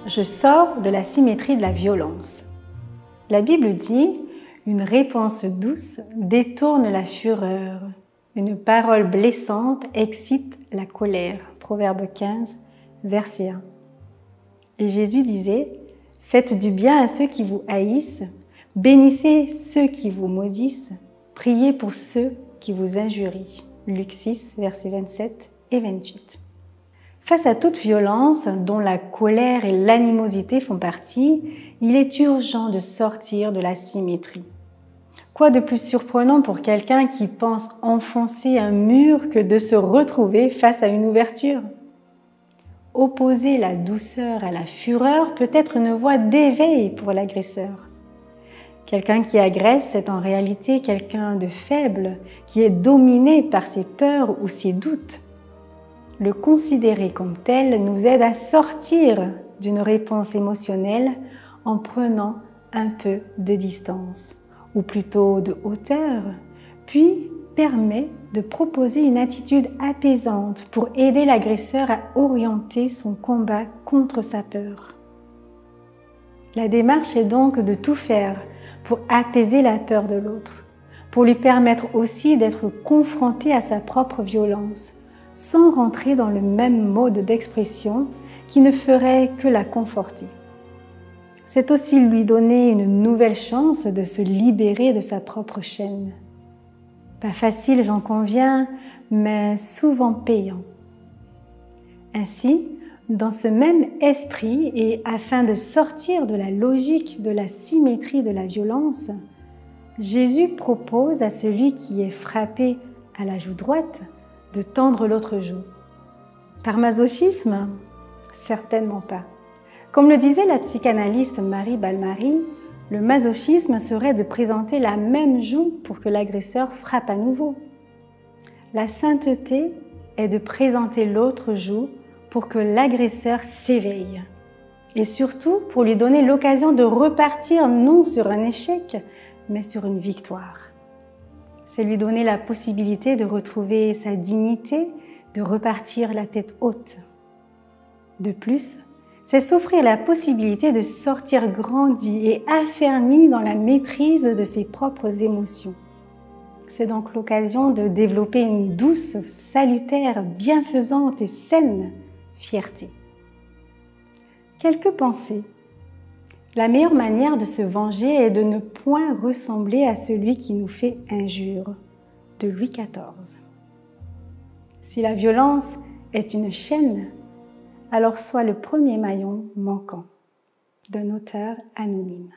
je sors de la symétrie de la violence. La Bible dit « Une réponse douce détourne la fureur. Une parole blessante excite la colère. » Proverbe 15, verset 1. Et Jésus disait « Faites du bien à ceux qui vous haïssent, bénissez ceux qui vous maudissent, priez pour ceux qui vous injurient. » Luc 6, versets 27 et 28. Face à toute violence dont la colère et l'animosité font partie, il est urgent de sortir de la symétrie. Quoi de plus surprenant pour quelqu'un qui pense enfoncer un mur que de se retrouver face à une ouverture? Opposer la douceur à la fureur peut être une voie d'éveil pour l'agresseur. Quelqu'un qui agresse est en réalité quelqu'un de faible, qui est dominé par ses peurs ou ses doutes. Le considérer comme tel nous aide à sortir d'une réponse émotionnelle en prenant un peu de distance, ou plutôt de hauteur, puis permet de proposer une attitude apaisante pour aider l'agresseur à orienter son combat contre sa peur. La démarche est donc de tout faire pour apaiser la peur de l'autre, pour lui permettre aussi d'être confronté à sa propre violence, sans rentrer dans le même mode d'expression qui ne ferait que la conforter. C'est aussi lui donner une nouvelle chance de se libérer de sa propre chaîne. Pas facile, j'en conviens, mais souvent payant. Ainsi, dans ce même esprit et afin de sortir de la logique de la symétrie de la violence, Jésus propose à celui qui est frappé à la joue droite de tendre l'autre joue. Par masochisme? Certainement pas. Comme le disait la psychanalyste Marie Balmary, le masochisme serait de présenter la même joue pour que l'agresseur frappe à nouveau. La sainteté est de présenter l'autre joue pour que l'agresseur s'éveille. Et surtout pour lui donner l'occasion de repartir non sur un échec, mais sur une victoire. C'est lui donner la possibilité de retrouver sa dignité, de repartir la tête haute. De plus, c'est s'offrir la possibilité de sortir grandi et affermi dans la maîtrise de ses propres émotions. C'est donc l'occasion de développer une douce, salutaire, bienfaisante et saine fierté. Quelques pensées. La meilleure manière de se venger est de ne point ressembler à celui qui nous fait injure, de Louis XIV. Si la violence est une chaîne, alors sois le premier maillon manquant, d'un auteur anonyme.